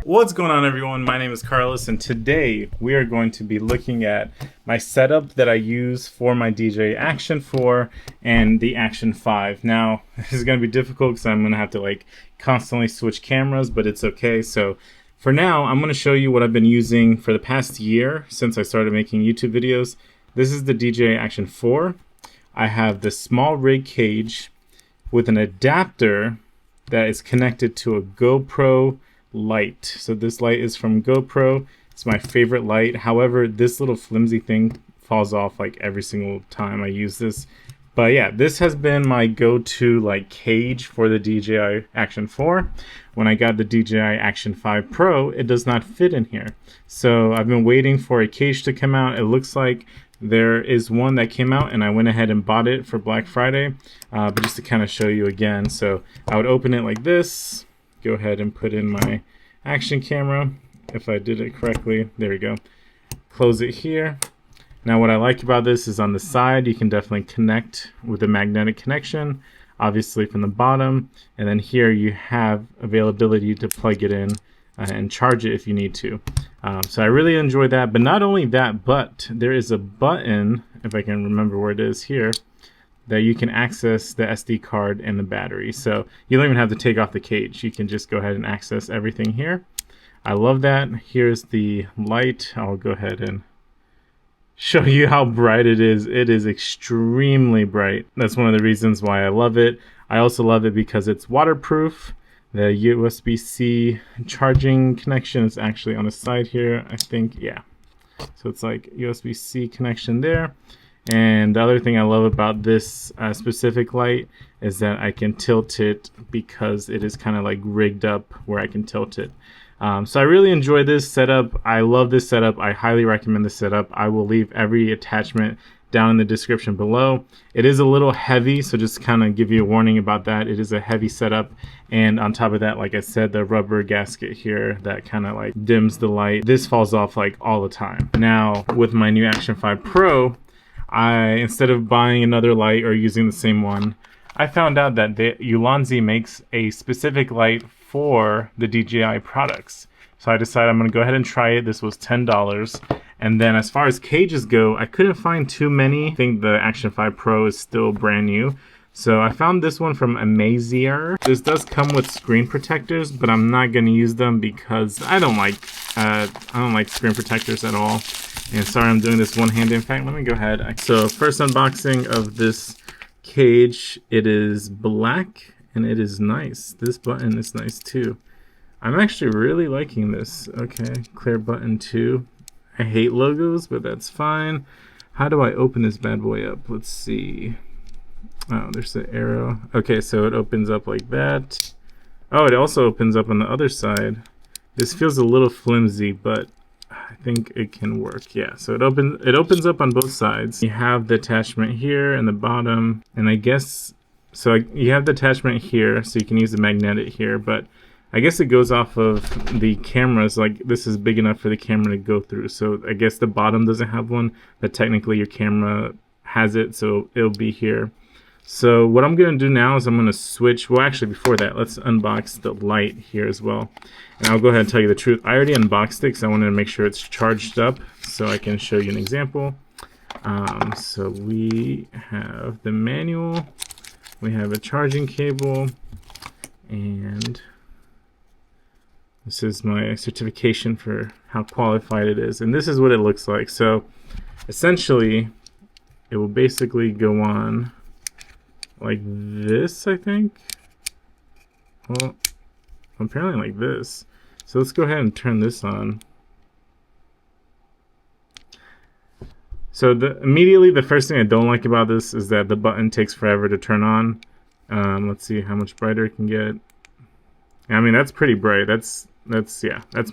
What's going on, everyone? My name is Carlos, and today we are going to be looking at my setup that I use for my DJI Action 4 and the Action 5. Now, this is going to be difficult because I'm going to have to constantly switch cameras, but it's okay. So for now, I'm going to show you what I've been using for the past year since I started making YouTube videos. This is the DJI Action 4. I have the small rig cage with an adapter that is connected to a GoPro light. So this light is from GoPro. It's my favorite light. However, this little flimsy thing falls off every single time I use this. But yeah, this has been my go-to cage for the DJI Action 4. When I got the DJI Action 5 Pro, it does not fit in here. So I've been waiting for a cage to come out. It looks like there is one that came out and I went ahead and bought it for Black Friday. But just to kind of show you again, so I would open it like this, go ahead and put in my action camera. If I did it correctly, there we go. Close it here. Now what I like about this is on the side, you can definitely connect with a magnetic connection, obviously from the bottom. And then here you have availability to plug it in and charge it if you need to. So I really enjoy that. But not only that, but there is a button, if I can remember where it is here, that you can access the SD card and the battery. So you don't even have to take off the cage. You can just go ahead and access everything here. I love that. Here's the light. I'll go ahead and show you how bright it is. It is extremely bright. That's one of the reasons why I love it. I also love it because it's waterproof. The USB-C charging connection is actually on the side here, I think. Yeah. So it's USB-C connection there. And the other thing I love about this specific light is that I can tilt it because it is kind of rigged up where I can tilt it. So I really enjoy this setup. I love this setup. I highly recommend this setup. I will leave every attachment down in the description below. It is a little heavy, so just kind of give you a warning about that. It is a heavy setup, and on top of that, like I said, the rubber gasket here that kind of dims the light. This falls off all the time. Now with my new Action 5 Pro, instead of buying another light or using the same one, I found out that Ulanzi makes a specific light for the DJI products. So I decided I'm going to go ahead and try it. This was $10. And then as far as cages go, I couldn't find too many. I think the Action 5 Pro is still brand new. So I found this one from Amazear. This does come with screen protectors, but I'm not going to use them because I don't like screen protectors at all. And sorry, I'm doing this one-handed. In fact, let me go ahead. So first unboxing of this cage. It is black and it is nice. This button is nice too. I'm actually really liking this. Okay, clear button too. I hate logos, but that's fine. How do I open this bad boy up? Let's see. Oh, there's the arrow. Okay, so it opens up like that. Oh, it also opens up on the other side. This feels a little flimsy, but I think it can work. Yeah, so it opens up on both sides. You have the attachment here and the bottom, and I guess so you have the attachment here, so you can use the magnetic here, but I guess it goes off of the cameras. This is big enough for the camera to go through. So I guess the bottom doesn't have one, but technically your camera has it, so it'll be here. So what I'm going to do now is I'm going to switch. Well, actually, before that, let's unbox the light here as well. And I'll go ahead and tell you the truth. I already unboxed it because I wanted to make sure it's charged up so I can show you an example. So we have the manual. We have a charging cable. And this is my certification for how qualified it is. And this is what it looks like. So essentially, it will basically go on like this, I think. Well, apparently like this. So let's go ahead and turn this on. So immediately the first thing I don't like about this is that the button takes forever to turn on. Let's see how much brighter it can get. I mean, that's pretty bright. That's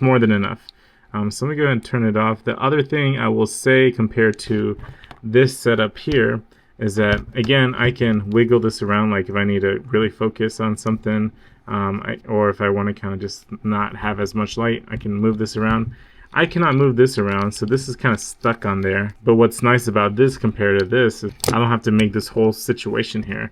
more than enough. So let me go ahead and turn it off. The other thing I will say compared to this setup here is that, again, I can wiggle this around if I need to really focus on something, or if I want to kind of just not have as much light, I can move this around. I cannot move this around, so this is kind of stuck on there. But what's nice about this compared to this is I don't have to make this whole situation here.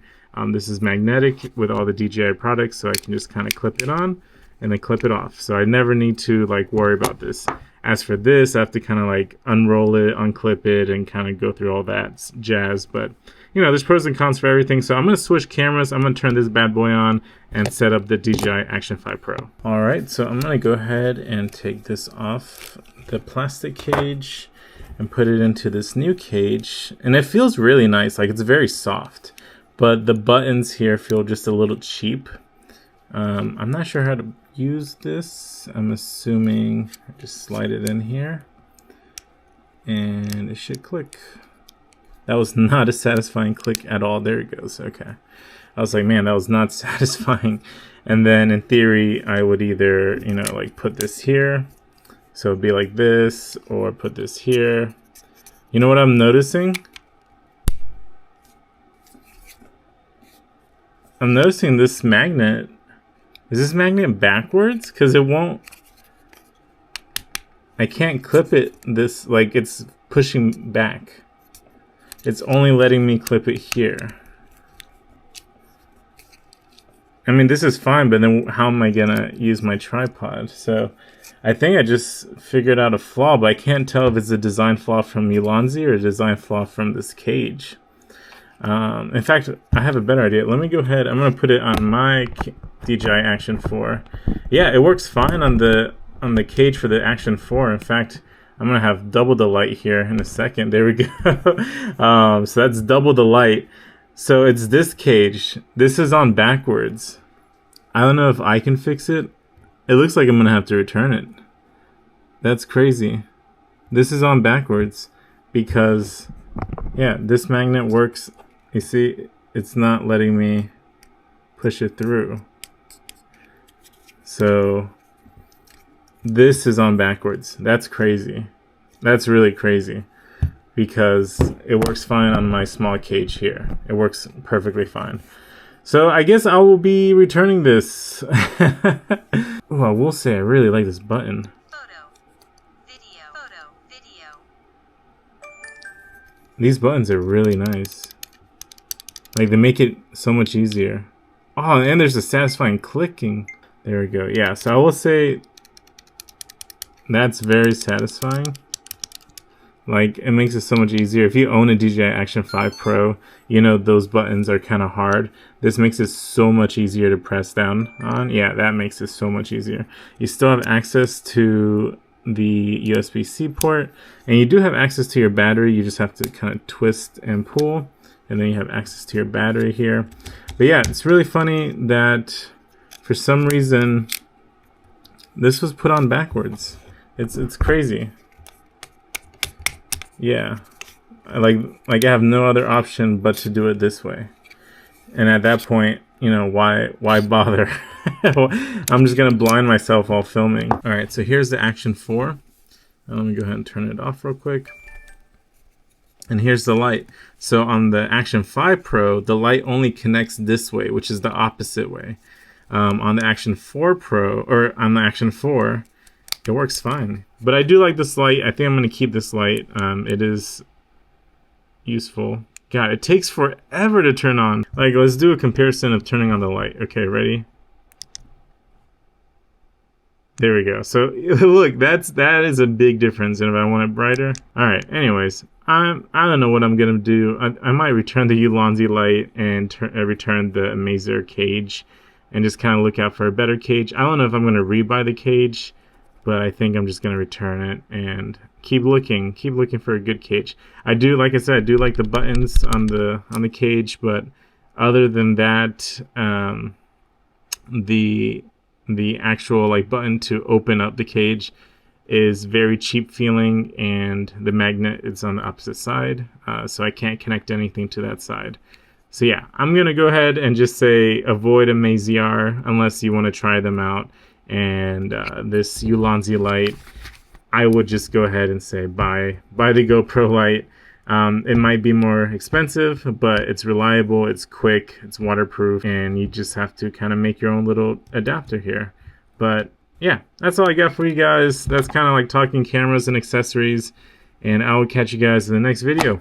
This is magnetic with all the DJI products, so I can just kind of clip it on. and then clip it off. So I never need to like worry about this. As for this, I have to kind of like unroll it, unclip it, and kind of go through all that jazz. But you know, there's pros and cons for everything. So I'm going to switch cameras. I'm going to turn this bad boy on and set up the DJI Action 5 Pro. All right, so I'm going to go ahead and take this off the plastic cage and put it into this new cage. And it feels really nice. Like, it's very soft, but the buttons here feel just a little cheap. I'm not sure how to use this. I'm assuming I just slide it in here and it should click. That was not a satisfying click at all. There it goes. Okay. I was like, man, that was not satisfying. And then in theory, I would either, you know, like put this here. So it'd be like this, or put this here. You know what I'm noticing? I'm noticing this magnet. Is this magnet backwards? Because it won't. I can't clip it this, like it's pushing back. It's only letting me clip it here. I mean, this is fine, but then how am I gonna use my tripod? So I think I just figured out a flaw, but I can't tell if it's a design flaw from Ulanzi or a design flaw from this cage. In fact, I have a better idea. Let me go ahead. I'm gonna put it on my DJI Action 4. Yeah, it works fine on the cage for the Action 4. In fact, I'm gonna have double the light here in a second. There we go. So that's double the light. So it's this cage. This is on backwards. I don't know if I can fix it. It looks like I'm gonna have to return it. That's crazy. This is on backwards because, yeah, this magnet works. You see, it's not letting me push it through. So this is on backwards. That's crazy. That's really crazy because it works fine on my small cage here. It works perfectly fine. So I guess I will be returning this. Oh, I will say I really like this button. Photo, video. These buttons are really nice. Like, they make it so much easier. Oh, and there's a satisfying clicking. There we go. Yeah, so I will say that's very satisfying. Like, it makes it so much easier. If you own a DJI Action 5 Pro, you know those buttons are kind of hard. This makes it so much easier to press down on. Yeah, that makes it so much easier. You still have access to the USB-C port, and you do have access to your battery. You just have to kind of twist and pull, and then you have access to your battery here. But yeah, it's really funny that for some reason this was put on backwards. It's crazy. Yeah, like I have no other option but to do it this way. And at that point, you know, why bother? I'm just gonna blind myself while filming. All right, so here's the Action 4. Let me go ahead and turn it off real quick. And here's the light. So on the Action 5 Pro, the light only connects this way, which is the opposite way. On the Action 4 Pro, or on the Action 4, it works fine. But I do like this light. I think I'm going to keep this light. It is useful. God, it takes forever to turn on. Like, let's do a comparison of turning on the light. Okay, ready? There we go. So look, that is a big difference. And if I want it brighter, all right. Anyways, I don't know what I'm gonna do. I might return the Ulanzi light and return the Amazear cage, and just kind of look out for a better cage. I don't know if I'm gonna rebuy the cage, but I think I'm just gonna return it and keep looking for a good cage. I do, like I said, I do like the buttons on the cage, but other than that, the actual like button to open up the cage is very cheap feeling, and the magnet is on the opposite side, so I can't connect anything to that side. So yeah, I'm gonna go ahead and just say avoid Amazear unless you want to try them out. And this Ulanzi light, I would just go ahead and say buy the GoPro light. It might be more expensive, but it's reliable, it's quick, it's waterproof, and you just have to kind of make your own little adapter here. But yeah, that's all I got for you guys. That's kind of like talking cameras and accessories, and I will catch you guys in the next video.